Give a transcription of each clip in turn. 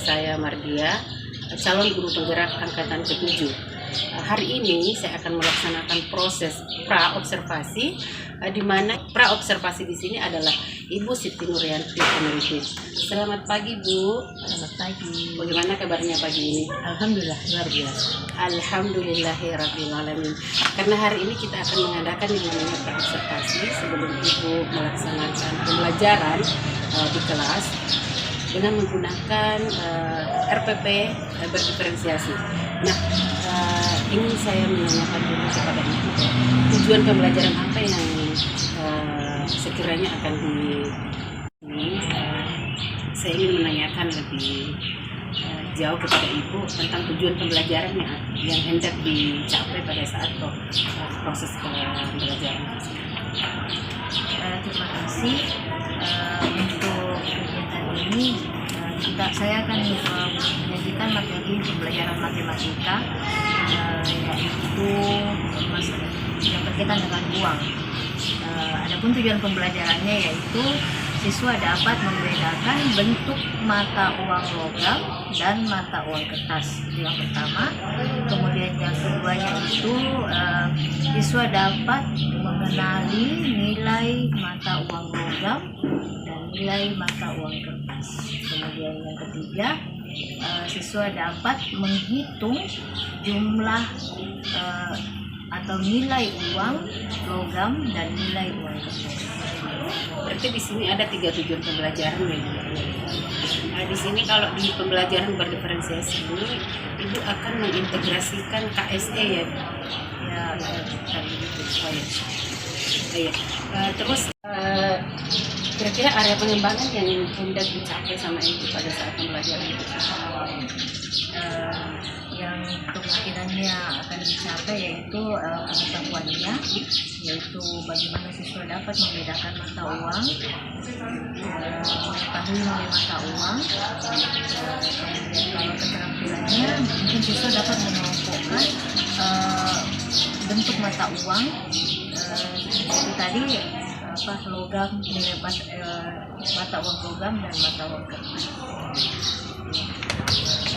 saya Mardia, calon guru penggerak angkatan ke-7. Hari ini saya akan melaksanakan proses pra-observasi, di mana pra-observasi di sini adalah Ibu Siti Nuryanti Emeridin. Selamat pagi Bu. Selamat pagi. Bagaimana kabarnya pagi ini? Alhamdulillah luar biasa. Alhamdulillahirrabbilalamin. Karena hari ini kita akan mengadakan yang namanya pra-observasi sebelum Ibu melaksanakan pembelajaran di kelas dengan menggunakan RPP berdiferensiasi. Nah, ingin saya menanyakan dulu kepada Ibu, tujuan pembelajaran apa yang sekiranya akan saya ingin menanyakan lebih jauh kepada Ibu tentang tujuan pembelajaran yang hendak dicapai pada saat proses pembelajaran. Terima kasih untuk kegiatan ini. Saya akan menyajikan materi pembelajaran matematika, yaitu yang berkaitan dengan uang. Adapun tujuan pembelajarannya yaitu siswa dapat membedakan bentuk mata uang logam dan mata uang kertas. Itu yang pertama. Kemudian yang keduanya itu siswa dapat mengenali nilai mata uang logam dan nilai mata uang kertas. Kemudian yang ketiga, siswa dapat menghitung jumlah atau nilai uang logam dan nilai uang kertas. Berarti di sini ada 3 tujuan pembelajaran ya. Nah, di sini kalau di pembelajaran berdiferensiasi ini Ibu akan mengintegrasikan KSE ya. Ya, tadi itu. Terus kira-kira area pengembangan yang hendak dicapai sama Ibu pada saat pembelajaran itu? Yang kemungkinannya akan dicapai yaitu pengetahuannya, yaitu bagaimana siswa dapat membedakan mata uang, mengetahui nilai mata uang. Kemudian kalau keterampilannya, mungkin siswa dapat mengelompokkan bentuk mata uang, yaitu tadi logam, nilai mata uang logam dan mata uang kertas.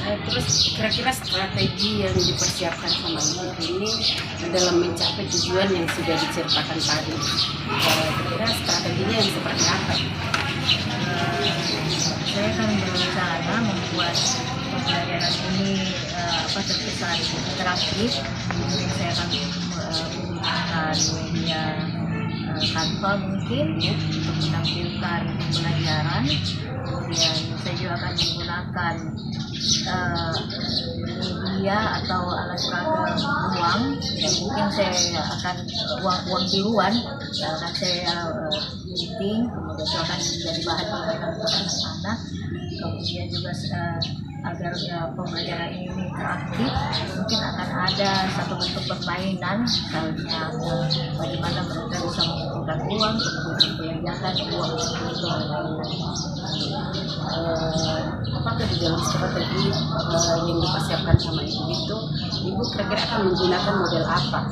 Terus kira-kira strategi yang dipersiapkan sama Ibu ini dalam mencapai tujuan yang sudah diceritakan tadi, kira-kira strateginya yang seperti apa? Saya akan berencana membuat pembelajaran ini terkesan interaktif. Kemudian saya akan menggunakan media Canva mungkin untuk menampilkan pembelajaran. Kemudian saya juga akan menggunakan media atau alat peraga uang. Ya, mungkin saya akan uang tiruan akan saya printing, kemudian itu akan menjadi bahan permainan untuk anak-anak. Kemudian juga agar pembelajaran ini interaktif, mungkin akan ada satu bentuk permainan, misalnya bagaimana mereka bisa mengumpulkan uang, kemudian membelanjakan uang untuk apakah di dalam strategi yang dipersiapkan sama Ibu itu, Ibu kira-kira akan menggunakan model apa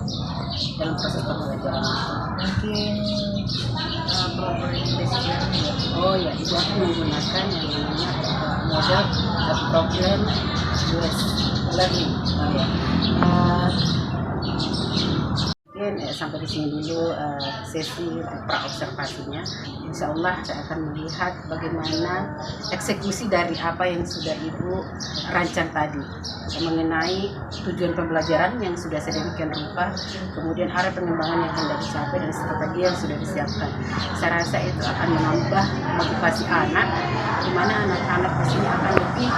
dalam proses pembelajaran itu? Mungkin problem based learning. Oh ya, Ibu akan menggunakan yang namanya model problem based learning. Mungkin sampai di sini dulu sesi pra-observasinya. Insya Allah saya akan melihat bagaimana eksekusi dari apa yang sudah Ibu rancang tadi mengenai tujuan pembelajaran yang sudah sedemikian rupa, kemudian arah pengembangan yang hendak dicapai dan strategi yang sudah disiapkan. Saya rasa itu akan menambah motivasi anak, di mana anak-anak di sini akan lebih,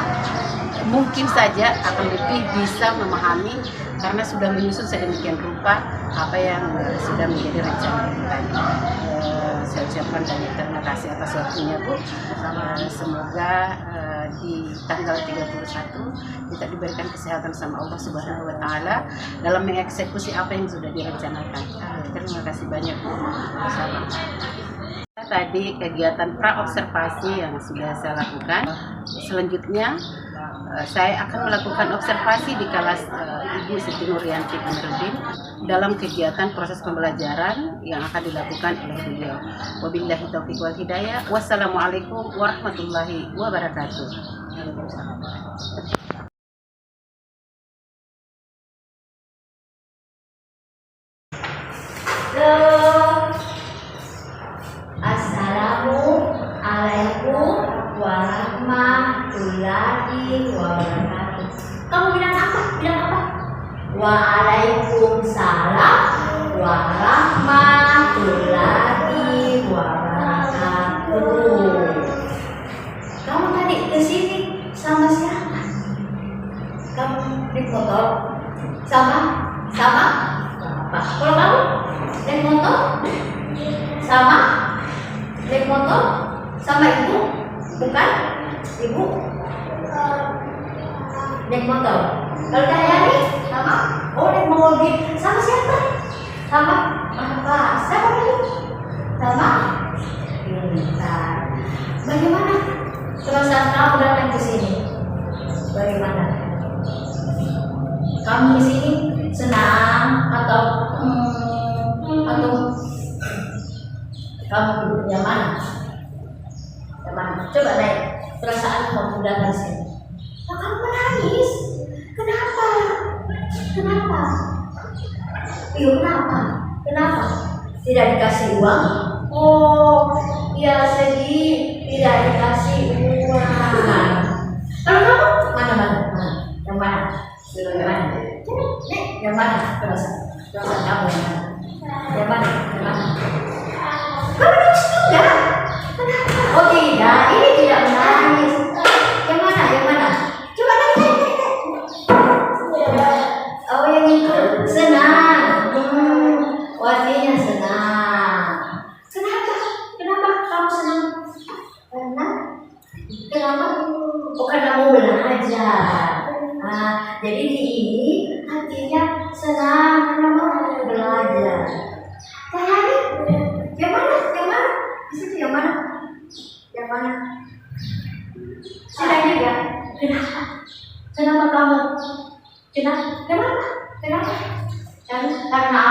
mungkin saja akan lebih bisa memahami karena sudah menyusun sedemikian rupa apa yang sudah menjadi rencana kita. Saya ucapkan banyak terima kasih atas waktunya Bu. Semoga di tanggal 31 kita diberikan kesehatan sama Allah Subhanahu wa Ta'ala dalam mengeksekusi apa yang sudah direncanakan. Terima kasih banyak Bu. Tadi kegiatan pra-observasi yang sudah saya lakukan. Selanjutnya saya akan melakukan observasi di kelas Ibu Siti Nuryanti Emeridin dalam kegiatan proses pembelajaran yang akan dilakukan oleh beliau. Wabillahi taufiq wal hidayah. Wassalamualaikum warahmatullahi wabarakatuh. Assalamualaikum warahmatullahi wabarakatuh. Kamu bilang apa? Bilang apa? Waalaikumsalam warahmatullahi wabarakatuh. Kamu tadi kesini sama siapa? Kamu naik motor sama Bapak. Kalau kamu naik motor sama ibu? Bukan? Ibu naik motor. Kalau Cahyani sama? Oh, naik mobil. Sama siapa? Sama Bapak. Siapa lagi? Sama Intan. Bagaimana perasaan kamu datang ke sini? Bagaimana? Kamu di sini senang atau kamu yang mana? Yang mana? Coba naik perasaan kamu datang ke sini. Oh, kamu menangis. Kenapa? Iya, kenapa? Tidak dikasih uang? Oh, ya sedih. Tidak dikasih uang. Kalau kamu mana? Yang mana? Yang mana? Perasaan kamu yang mana? Kamu nangis juga? Kenapa? Oh tidak, ini tidak menangis. Yang mana? Coba naik. Oh yang itu senang. Artinya senang. Kenapa kamu senang? Kenapa? Oh karena mau belajar. Jadi di ini artinya senang karena mau belajar. Cahyani, yang mana? Di situ yang mana? Sudah juga. Kenapa kamu? Kenapa? Karena apa?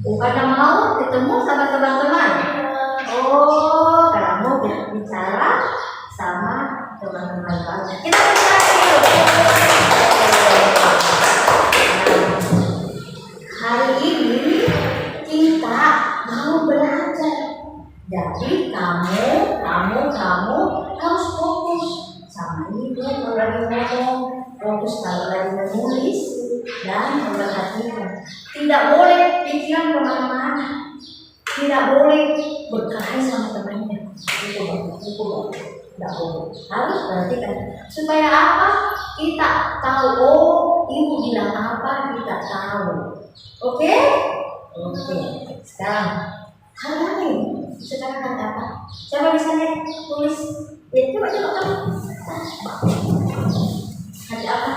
Karena mau ketemu sama teman-teman. Oh, kamu bicara sama teman-teman kamu. Kita bicara dulu. Hari ini kita mau belajar. Jadi kamu harus fokus sama ibu kalau lagi ngomong, fokus kalau lagi menulis dan memperhatikan. Tidak boleh pikiran kemana-mana. Tidak boleh berkelahi sama temannya. Itu tidak boleh. Harus perhatikan. Supaya apa? Kita tahu. Oh, ibu bilang apa? Kita tahu. Oke. Sekarang ada apa? Coba bisa lihat tulis. Ya, coba kamu. Ada apa?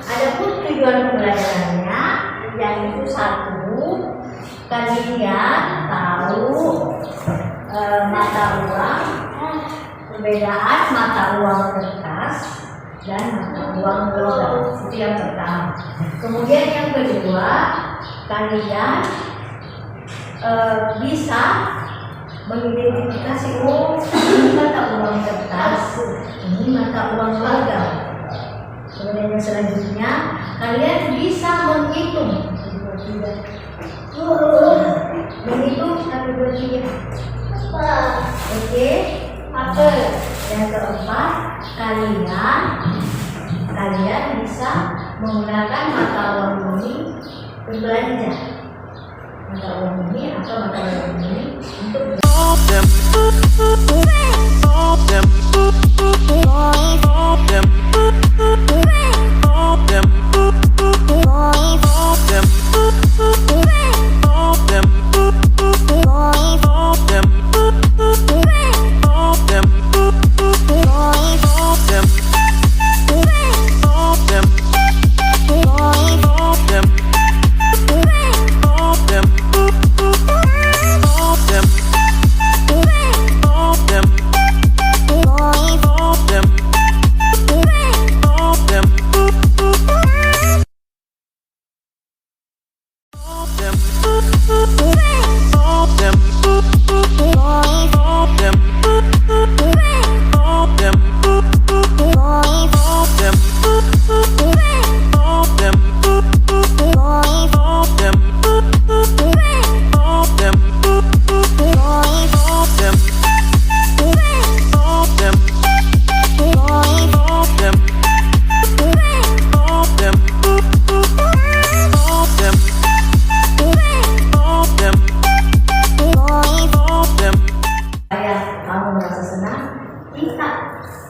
Adapun tujuan pembelajarannya yaitu satu, kalian tahu mata uang, perbedaan mata uang kertas dan mata uang logam. Itu yang pertama. Kemudian yang kedua, kalian bisa mengidentifikasi ini mata uang kertas, ini mata uang logam. Kemudian yang selanjutnya kalian bisa menghitung 1, 2, 3. Menghitung 1, 2, 3. Oke. Yang keempat, kalian bisa menggunakan mata uang ini berbelanja. Mata uang ini atau mata uang ini untuk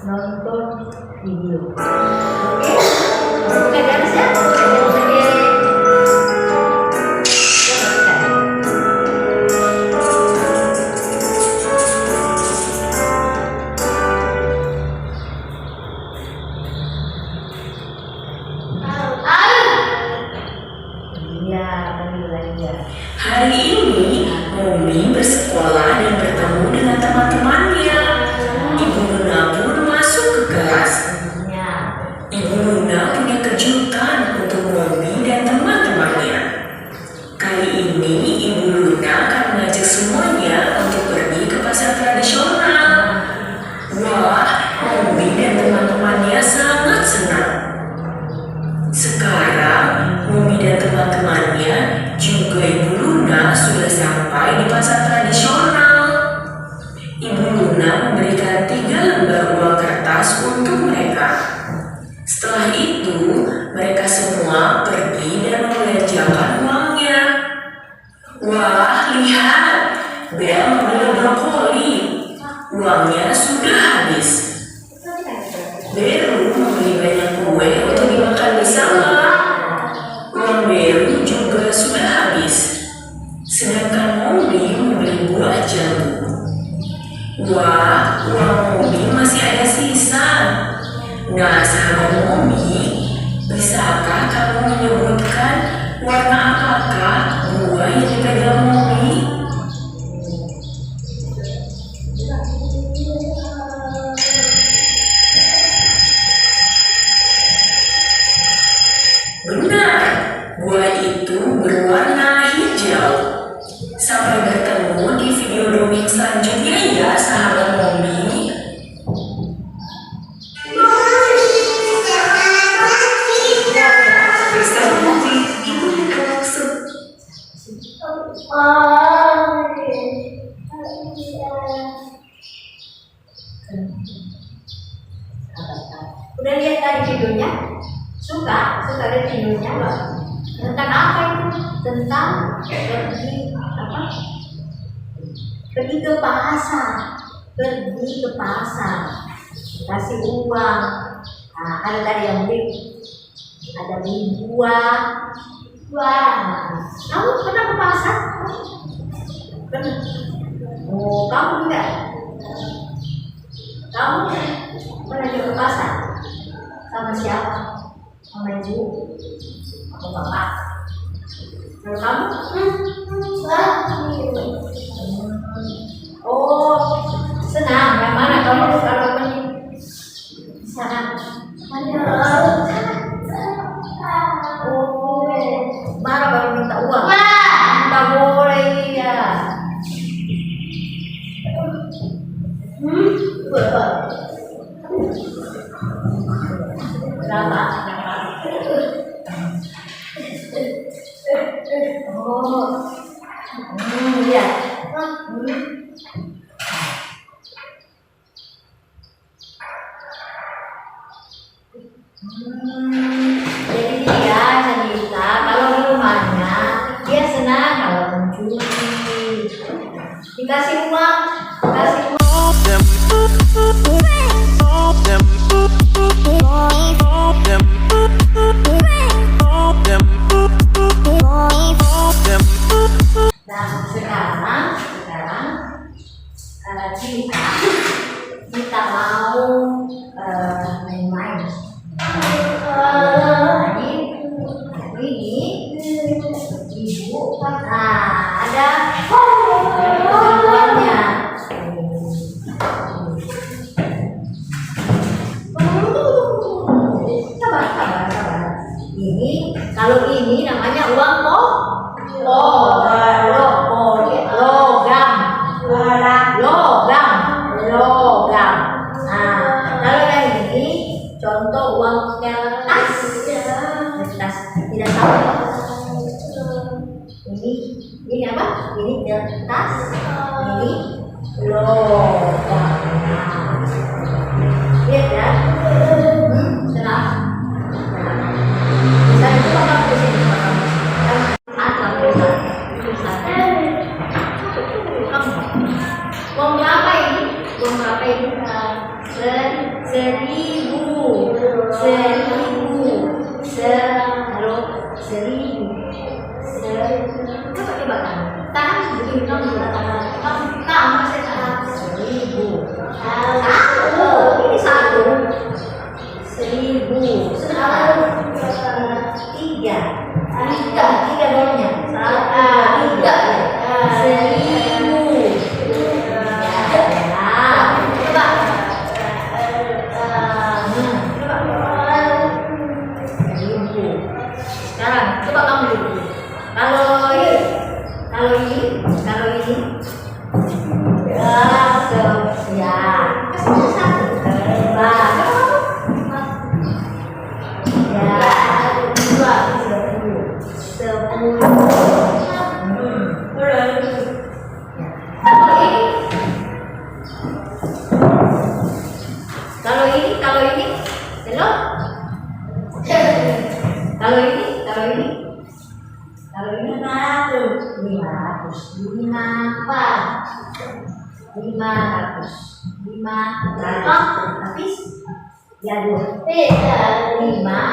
nonton video. Oke? Oke, garis ya. Oke. Iya, panggil aja. Hari ini, Momi bersekolah dan bertemu dengan teman-temannya. Ibu Luna pun masuk ke kelas. Iya. Ibu Luna punya kejutan untuk Momi dan teman-temannya. Kali ini, Ibu Luna akan mengajak semuanya untuk pergi ke pasar tradisional. Wah, Momi dan teman-temannya sangat senang. Sekarang, Momi dan teman-temannya juga Ibu Luna sudah sampai di pasar tradisional. Ibu Luna memberikan 3 lembar uang kertas untuk mereka. Setelah itu, mereka semua pergi dan membelanjakan uangnya. Wah, lihat, Bel membeli brokoli. Uangnya sudah habis. Beru membeli banyak kue untuk dimakan bersama. Uang Beru juga sudah habis. Sedangkan Momi membeli buah jambu. Wah, uang Momi masih ada sisa. Nah, sahabat Momi, bisakah kamu menyebutkan warna apakah buah yang dipegang Momi? Benar, buah itu berwarna hijau. Sampai bertemu di video dongeng selanjutnya ya, sahabat Momi. Bersama Momi, Ibu Luna masuk. Udah lihat tadi videonya? Suka lihat videonya Mbak? Tentang apa itu? Tentang pergi ke pasar, kasih uang. Nah, ada tadi yang beli, ada beli buah. Nah, kamu pernah ke pasar? Pernah. Oh, kamu juga? Kamu pernah juga ke pasar? Sama siapa? Sama ibu? Atau bapak? Kalau kamu? Oh, senang. Yang mana kamu kalau pergi sana? Oh, marah baru minta uang. Nggak boleh ya. Berapa? Oh, iya. Jadi dia cerita kalau di rumahnya dia senang kalau mencuri. Dikasih uang. Nah, sekarang kita mau main-main. Ini ibu ada ketentuannya. Sabar. Ini kalau ini namanya uang logam. Nah, kalau yang ini contoh uang kertas tidak tahu. Ini apa? Ini kertas, ini logam. Lihat ya, senang. Misalnya itu apa di sini? Uang berapa ini? Seribu. Coba tangan begini, kamu juga tangan masih tangan. Seribu. Satu. Ini satu. Seribu. Sebentar. Tiga bolanya. Tiga. Seribu. Sekarang coba kamu dulu. Kalau ini kalau ini 500 habis ya 2 500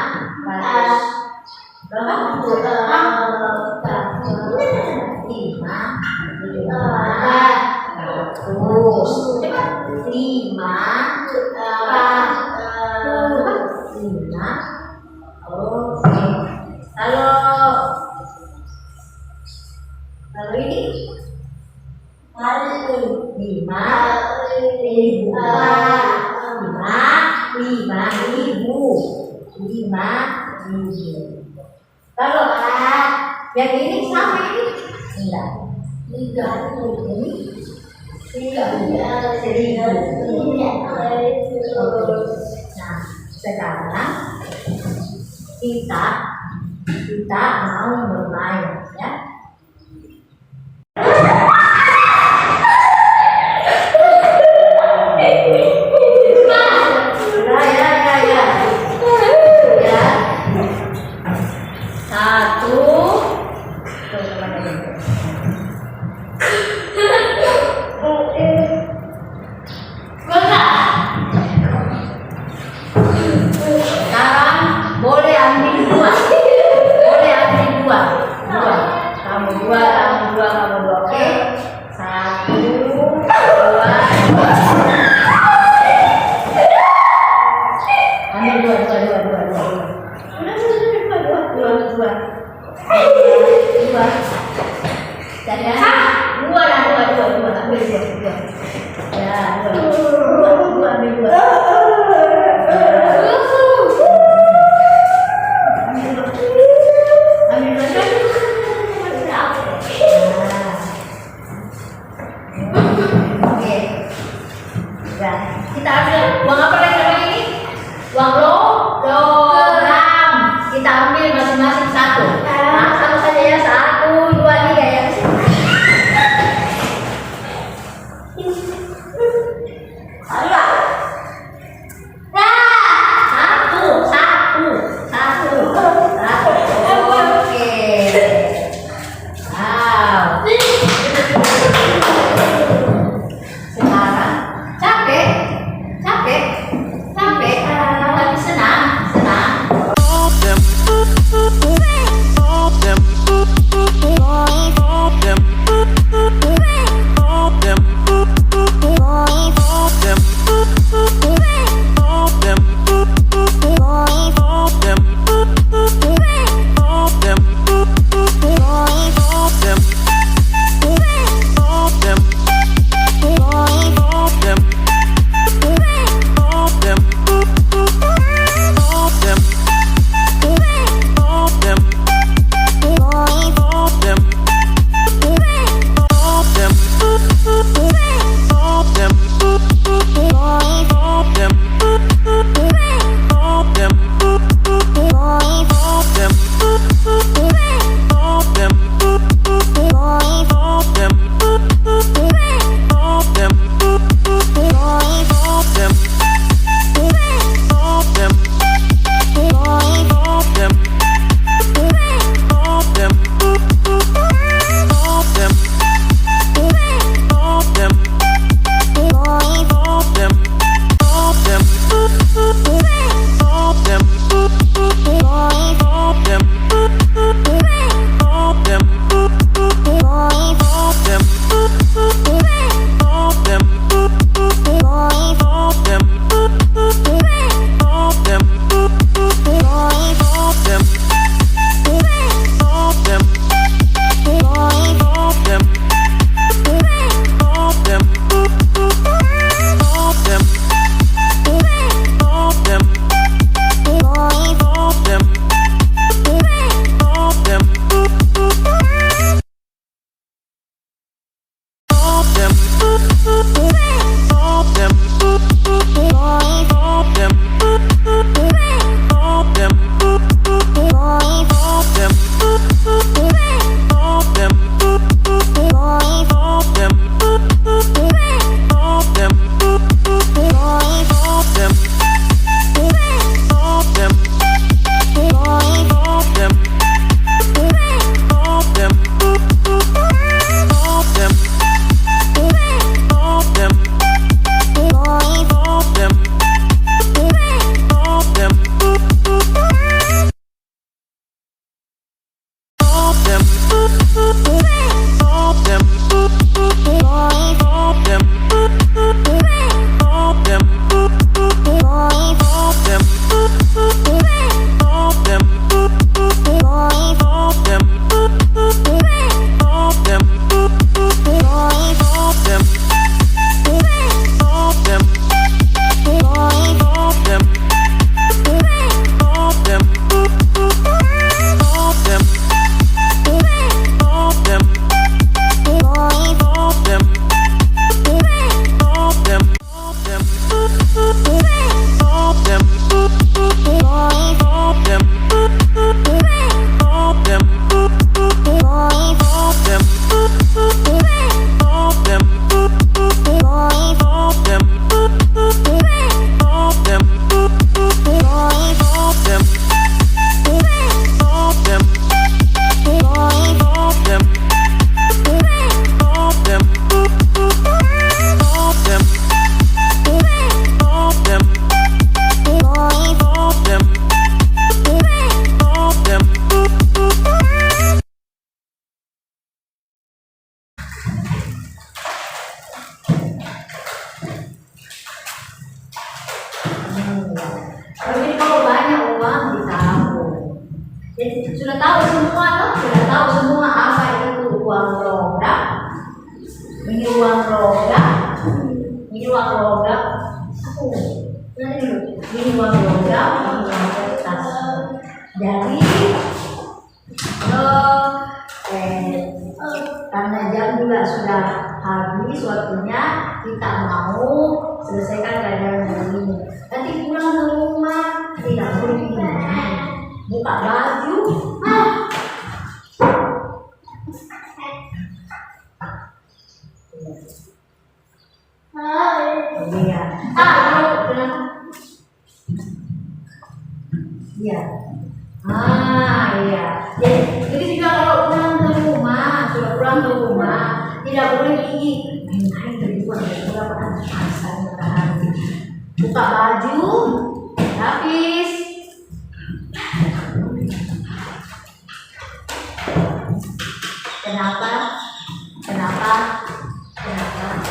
kalau ini 5.000. Kalau yang ini sama ini enggak. Ini 1.000. Nah, sekarang kita mau bermain ya. Kita ambil uang apa lagi namanya ini? Uang Jadi kalau banyak uang ditabung. Jadi sudah tahu semua loh, sudah tahu semua apa itu uang logam. Ini uang logam, ini uang logam. Aku nanti dulu. Ini uang logam, ini uang kertas. Jadi karena jam juga sudah habis waktunya, kita mau selesaikan pelajaran hari ini. Nanti pulang ke rumah tidak boleh ini, buka baju. Iya. Iya. Iya. Jadi juga kalau pulang ke rumah, sudah pulang ke rumah, tidak boleh gigi. Main dari luar, berapa kan pasar matahari. Buka baju, habis. Kenapa? Kenapa? Kenapa?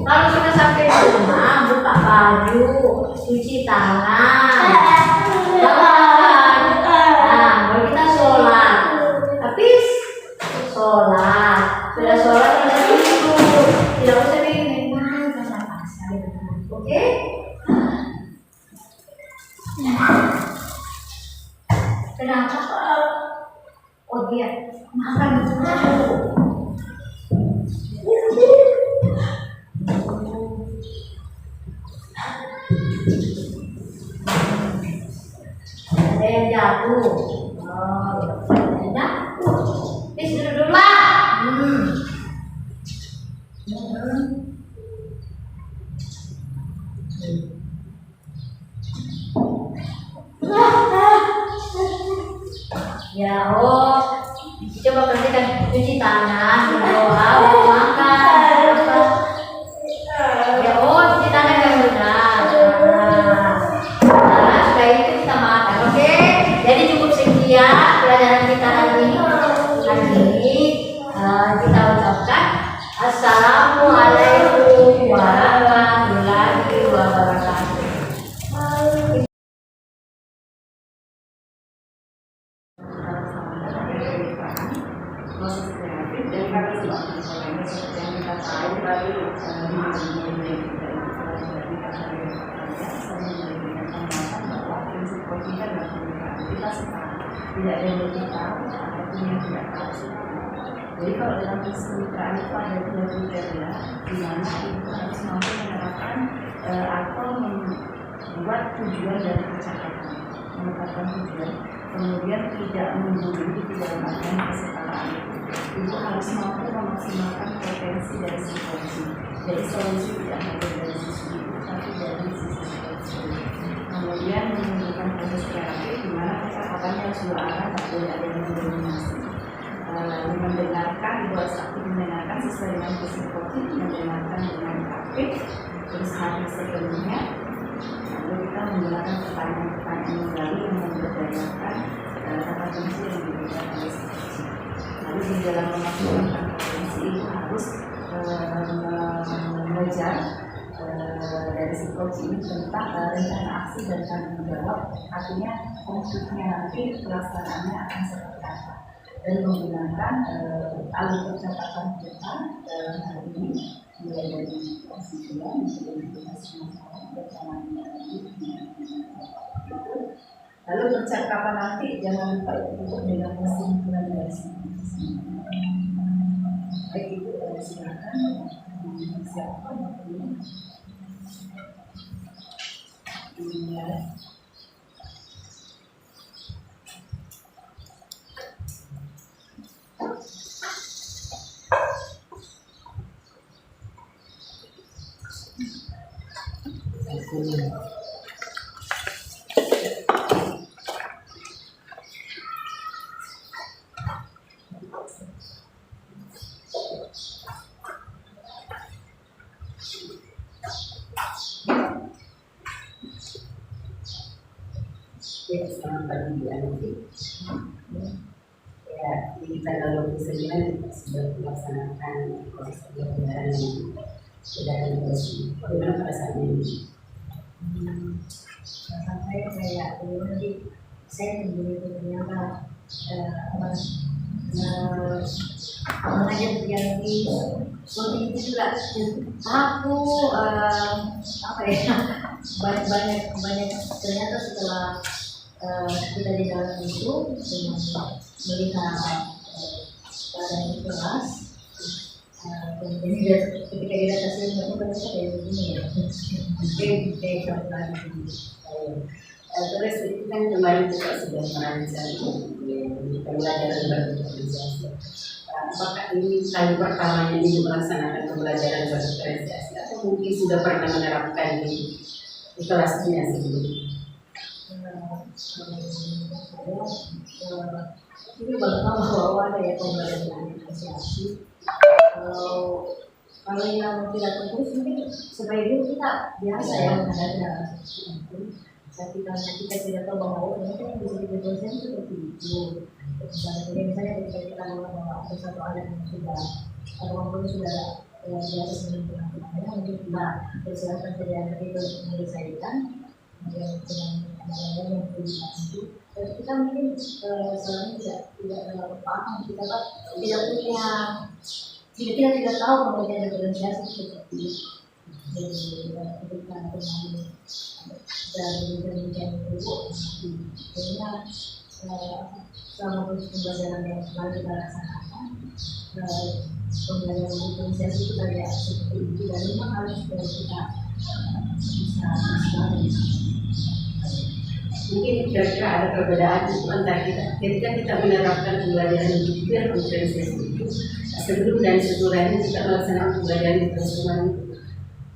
Kalau sudah sampai di rumah, buka baju, cuci tangan, nah, baru kita sholat. Habis sholat, sudah sholat kita tidur, tidak usah bikin pasar-pasar, oke? Kenapa? Oh dia makan dulu. Ada yang jatuh. Oh, enak. Bis duduk dulu lah. Ya, coba perhatikan, cuci tangan, berdoa, makan. Ya, cuci tangan yang benar. Setelah itu kita makan, oke? Jadi cukup sekian pelajaran kita hari ini. Kita ucapkan Assalamualaikum warahmatullahi wabarakatuh. Proses kreatif dan kami sebagai seorang seperti yang kita tahu dari prinsip konfiden dan kita sekarang tidak ada yang lebih tahu ataupun yang tidak tahu. Jadi kalau dalam kemitraan itu ada 2 kriteria di mana itu harus mampu menerapkan atau membuat tujuan dari percakapan, menetapkan tujuan, kemudian tidak menggurui di dalam artian kesetaraan itu. Ibu harus mampu memaksimalkan potensi dari solusi. Jadi solusi tidak hanya dari sisi ibu, tapi dari sisi solusi. Kemudian menggunakan proses kreatif di mana percakapannya harus dua arah, tak boleh ada yang mendominasi. Lalu mendengarkan, ibu harus aktif mendengarkan sesuai dengan psikologi, mendengarkan dengan aktif, terus hadir sepenuhnya. Lalu kita menggunakan pertanyaan-pertanyaan menggali yang memberdayakan kata kunci yang diberikan oleh psikologi. Lalu di dalam memaksimalkan potensi itu harus mengejar dari psikologi ini tentang rencana aksi dan tanggung jawab, artinya konfliknya nanti pelaksanaannya akan seperti apa, dan menggunakan alur percakapan kita hari ini mulai dari konstituen, identifikasi masalah, bersamanya lalu percakapan nanti jangan lupa untuk dengan kesimpulan dari sini. Baik, itu silakan siapa ini. Ya, selamat pagi Bu Andi. Ya, di tanggal 29 kita sudah melaksanakan proses pembelajaran yang sudah dilakukan. Bagaimana perasaan ini? Sampai kayak nanti saya begitu ternyata mengajar yang di seperti itu juga aku apa ya banyak ternyata setelah kita di dalam itu dengan melihat keadaan itu keras kemudian ketika kita kasih itu ternyata kayak begini ya kayak lagi Terus itu kan kemarin kita sudah merancang pembelajaran berdiferensiasi. Apakah ini kali pertamanya ini melaksanakan pembelajaran berdiferensiasi atau mungkin sudah pernah menerapkan di kelasnya sebelumnya? Ini baru tahu bahwa ada ya pembelajaran diferensiasi. Kalau yang tidak terus mungkin sebagai guru kita biasa ya menghadapi dalam itu. Tapi karena kita tidak tahu bahwa ternyata yang bisa didosen seperti itu. Misalnya ketika kita melihat bahwa ada satu anak yang sudah walaupun sudah di atas menentukan mungkin kita persilakan saja anak itu menyelesaikan dengan yang berbeda itu. Dan kita mungkin selama tidak terlalu paham kita tidak tahu pembelajaran diferensiasi seperti itu. Jadi ketika kemarin dari pendidikan itu sehingga selama proses pembelajaran yang kemarin kita laksanakan pembelajaran diferensiasi itu kayak seperti itu dan memang harus kita bisa Mungkin kira-kira ada perbedaan antara kita ketika kita menerapkan pembelajaran diferensiasi itu sebelum dan setelahnya kita melaksanakan pembelajaran diferensiasi.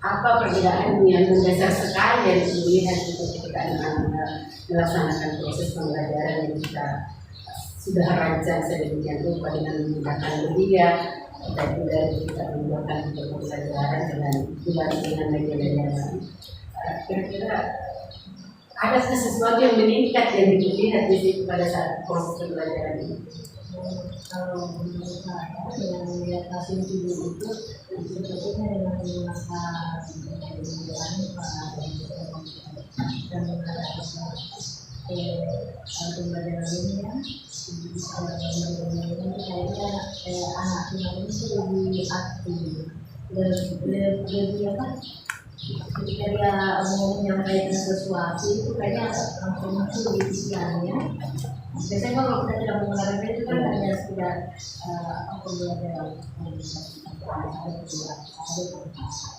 Apa perbedaan yang mendasar sekali yang dilihat ketika anak-anak melaksanakan proses pembelajaran yang kita sudah rancang sedemikian rupa dengan menggunakan media dan juga kita menggunakan pembelajaran dengan media-media lain. Kira-kira ada sesuatu yang meningkat yang dilihat di situ pada saat proses pembelajaran ini? Kalau menurut saya dengan melihat hasil video itu sebetulnya dengan menggunakan dan menggunakan pembelajaran ini ya kayaknya anak ini lebih aktif lebih apa ketika dia mau menyampaikan sesuatu itu kayaknya langsung muncul di pikirannya. Biasanya kalau kita tidak menggunakan itu kan hanya sekedar pembelajaran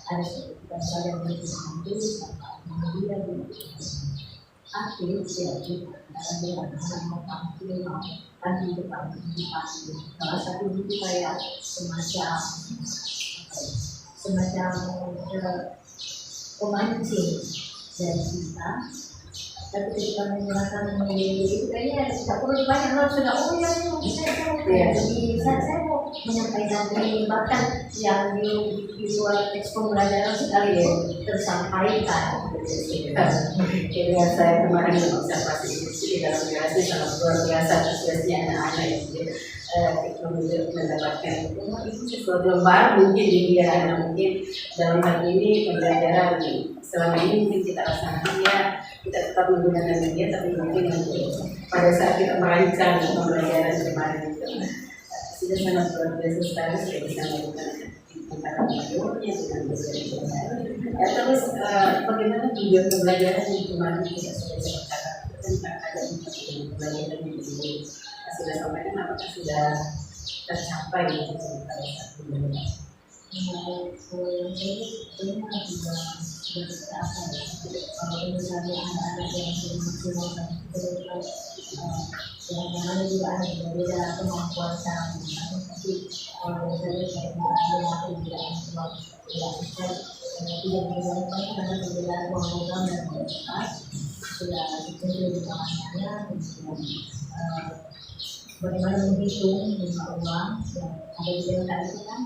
ada kita saja menentukan tulis kemudian aktif ya karena dia akan mau tampil kan di depan salah satu itu kayak semacam pemancing dari kita. Tapi ketika menyerahkan memilih itu kayaknya tidak perlu banyak orang sudah ya saya mau menyampaikan ini bahkan yang di luar teks pembelajaran sekali tersampaikan. Jadi saya kemarin mengobservasi di dalam kelasnya sangat luar biasa antusiasnya anak-anak itu mendapatkan itu sesuatu yang baru mungkin di dia anak mungkin dalam hal ini pembelajaran selama ini mungkin kita laksanakan ya kita tetap menggunakan media tapi mungkin pada saat kita merancang pembelajaran kemarin itu sudah sangat luar biasa sekali sudah bisa melakukan antara videonya dengan ya terus bagaimana video pembelajaran yang kemarin kita sudah sepakat tentang ada pembelajaran yang dulu sudah sampaikan apakah sudah tercapai pada saat pembelajaran? Yang ini sebenarnya sudah tercapai. Kalau misalnya anak-anak yang semaksimalkan yang mana juga ada berbeda kemampuan cara tapi kalau misalnya saya tidak tidak menjalankan karena perbedaan kemampuan dan kualitas sudah sesuai di tangannya bagaimana menghitung jumlah uang yang ada di dalam tadi itu kan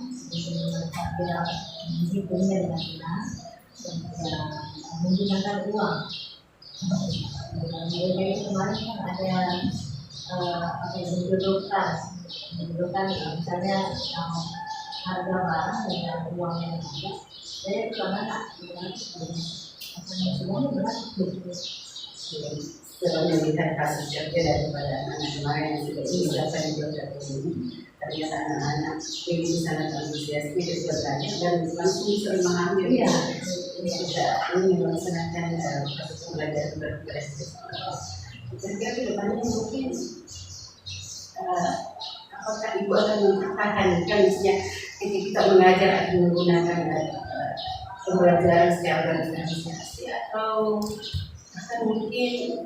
tidak menghitungnya dengan benar dan tidak menggunakan uang Jadi kemarin kan ada apa ya, menjodohkan misalnya harga barang dengan uang yang ada. Saya karena tak semuanya berat begitu. Setelah melihat kasus kerja daripada anak kemarin yang sudah dijelaskan di ini, ternyata anak-anak ini sangat antusias ikut belajar dan langsung bisa memahami. Iya. Kita ini melaksanakan proses pembelajaran berbasis. Kira-kira ke depannya mungkin apakah ibu akan mempertahankan misalnya ketika kita mengajar atau menggunakan pembelajaran secara organisasi atau bahkan mungkin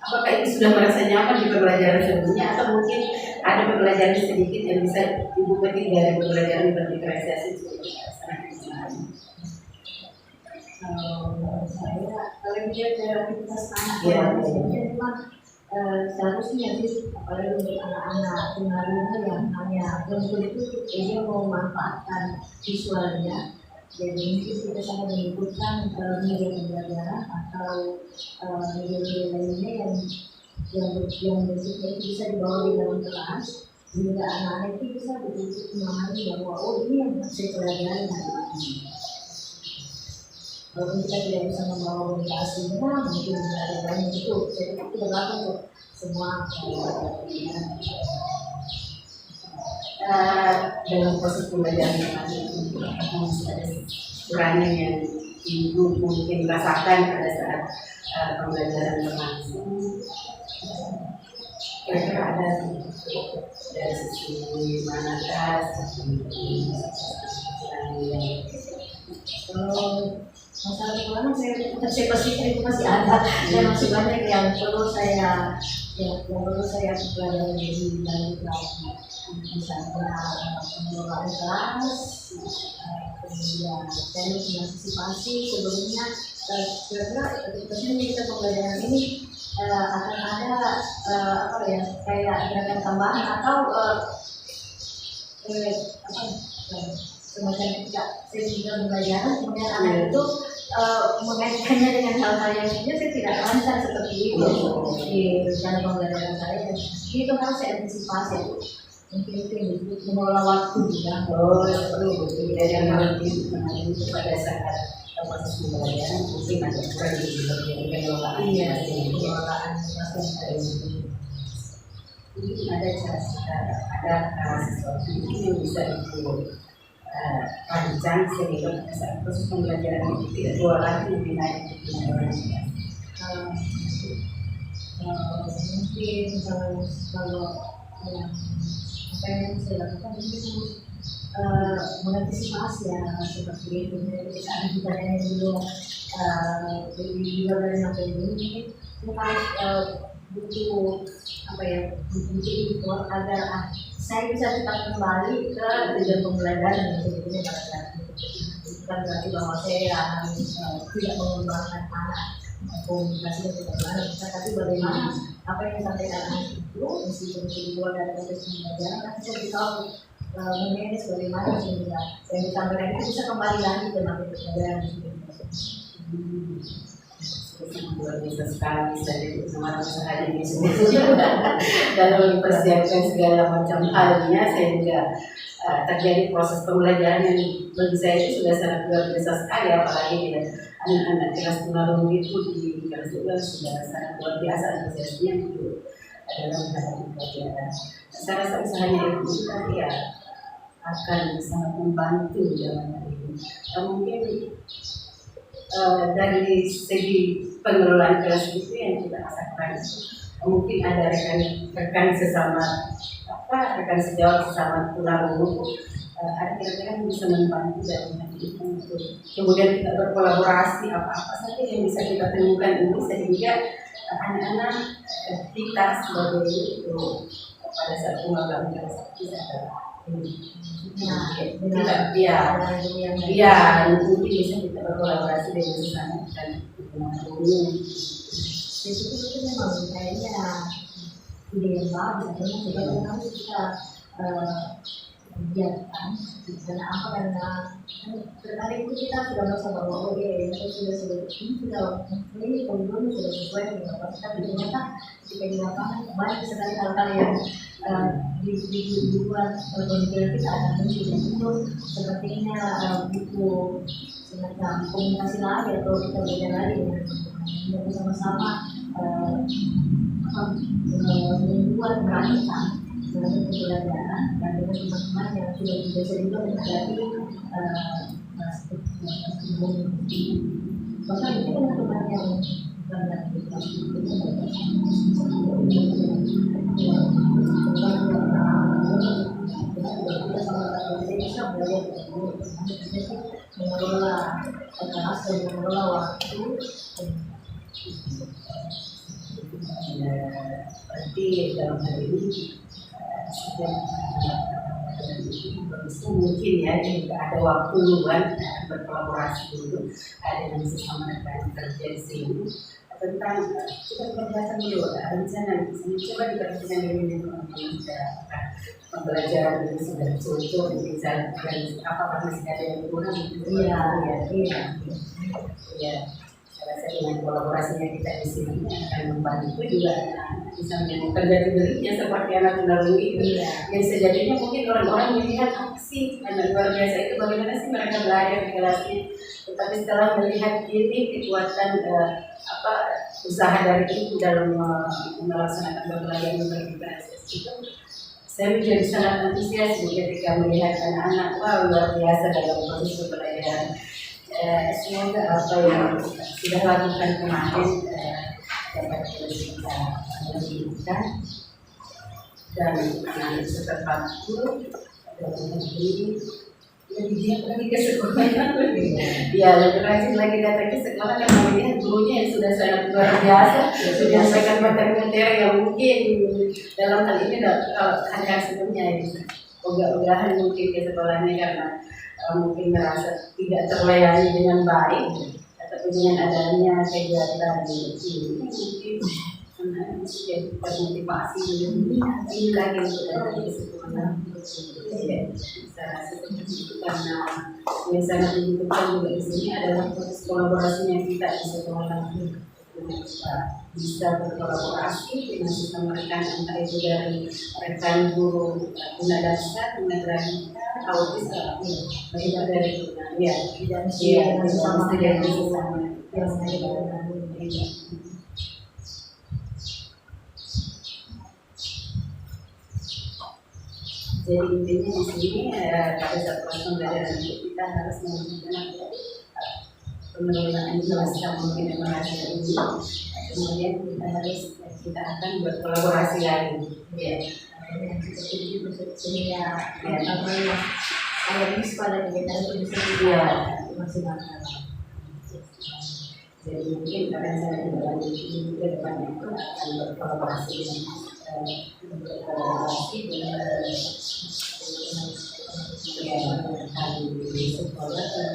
apakah ini sudah merasa nyaman di pembelajaran sebelumnya atau mungkin ada pembelajaran sedikit yang bisa ibu petik dari pembelajaran berdifferensiasi seperti Saya kalau dia aktivitas anak ya, sebenarnya memang seharusnya sih apalagi untuk anak-anak tunarungu yang hanya untuk itu dia mau memanfaatkan visualnya. Jadi mungkin kita sangat menyebutkan media pembelajaran atau media lainnya yang bentuknya itu bisa dibawa di dalam kelas sehingga anak-anak itu bisa betul-betul memahami bahwa oh ini yang saya pelajari hari ini. Kalau kita tidak bisa membawa komunikasinya, mungkin ada banyak itu. Jadi itu berlaku untuk semua dalam proses pembelajaran ini masih ada kurangnya yang ibu mungkin rasakan pada saat pembelajaran berlangsung. Kira-kira ada dari sisi manakah masalah kekurangan saya pasti itu masih ada dan masih banyak yang perlu saya pelajari lebih lanjut lagi, misalnya pengelolaan kelas, kemudian teknik antisipasi sebelumnya. Kira-kira ketika kita pembelajaran ini akan ada apa ya kayak gerakan tambahan atau semacam ketika saya sudah belajar kemudian anak itu mengaitkannya dengan hal-hal yang sebenarnya saya tidak lancar seperti itu di rencana pembelajaran saya. Itu harus saya antisipasi. Mungkin itu yang disebut mengelola waktu juga. Perlu yang lebih mengenai pada saat proses pembelajaran mungkin ada kurang di bagian pengelolaan. Iya, pengelolaan mungkin ada sesuatu yang bisa rancang sehingga pada saat proses pembelajaran itu tidak dua lagi lebih naik mungkin kalau apa yang saya lakukan mungkin mengantisipasi ya seperti itu. Ketika ada pertanyaan yang belum di luar dari apa ini kita butuh apa ya butuh itu agar saya bisa cepat kembali ke tujuan pembelajaran yang sebetulnya pada saat itu. Bukan berarti bahwa saya tidak mengembangkan anak komunikasi dan perkembangan kita, tapi bagaimana apa yang disampaikan anak itu meskipun itu dibuat dari konteks pembelajaran, tapi saya bisa memanage bagaimana sehingga yang disampaikan itu bisa kembali lagi ke materi pembelajaran yang sudah luar biasa sekali saja bersama usahanya ini dalam mempersiapkan segala macam halnya sehingga terjadi proses pembelajaran yang bagi saya itu sudah sangat luar biasa sekali, apalagi dengan anak-anak kelas tunarungu itu di kelas 12 sudah sangat luar biasa antusiasnya untuk dalam menghadapi pelajaran. Saya rasa usahanya ibu tadi ya akan sangat membantu zaman hari ini. Mungkin dari segi pengelolaan kelas itu yang kita rasakan mungkin ada rekan sesama rekan sejawat sesama tunarungu ada kira-kira yang bisa membantu dari hal itu untuk kemudian kita berkolaborasi apa-apa saja yang bisa kita temukan ini sehingga anak-anak kita sebagai itu pada saat pengelolaan kelas itu ada mungkin bisa kita berkolaborasi dengan sana dan itu memang kayaknya ide yang bagus karena kita kegiatan. Karena apa? Karena terkadang itu kita sudah merasa bahwa oh iya ini sudah kemudian sudah sesuai dengan apa kita, ternyata ketika di lapangan banyak sekali hal-hal yang di luar pemikiran kita akan muncul. Itu sepertinya butuh semacam komunikasi lagi atau kita belajar lagi dengan bersama-sama membuat merancang pembelajaran dan dengan teman-teman yang sudah biasa juga menghadapi bahkan itu teman-teman yang banyak mengelola kekerasan, mengelola waktu. Berarti dalam hal ini sudah mungkin ya juga ada waktu luang berkolaborasi dulu dengan sesama rekan kerja di sini tentang kita berdasarkan dulu rencana coba diperhatikan dulu dengan pembelajaran ini sudah cocok bisa dan apakah masih ada yang kurang saya rasa dengan kolaborasinya kita di sini akan membantu juga bisa menemukan jati dirinya seperti anak tunarungu itu yang sejatinya mungkin orang-orang melihat apa sih anak luar biasa itu bagaimana sih mereka belajar di kelasnya, tetapi setelah melihat ini kekuatan usaha dari itu dalam melaksanakan pembelajaran berbasis itu, saya menjadi sangat antusias ketika melihat anak-anak luar biasa dalam proses pembelajaran. Semoga apa yang sudah lakukan kemarin dapat kita lanjutkan dan anak setempat itu ini lebih giat lagi ke sekolah lebih rajin lagi datang ke sekolah karena melihat gurunya yang sudah sangat luar biasa sudah menyampaikan materi-materi yang mungkin dalam hal ini kalau hari-hari sebelumnya ogah-ogahan mungkin ke sekolahnya karena mungkin merasa tidak terlayani dengan baik atau dengan adanya kegiatan ini mungkin jadi termotivasi ini lagi untuk datang ke sekolah saya seperti itu karena yang sangat dibutuhkan juga di sini adalah proses kolaborasi yang kita di sekolah bisa berkolaborasi dengan sistem rekan entah itu dari rekan guru guna dasar, guna gradika, autis, baik dari dan sama dengan sesama jadi intinya di sini pada saat proses pembelajaran itu kita harus menunjukkan pengelolaan jelas mungkin yang merasa ini, kemudian kita akan berkolaborasi lagi sehingga ada bisa pada kegiatan itu bisa maksimalkan. Jadi mungkin akan saya lanjutkan ke depannya itu akan berkolaborasi dengan di sekolah dan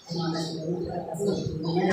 terima kasih banyak atas waktunya.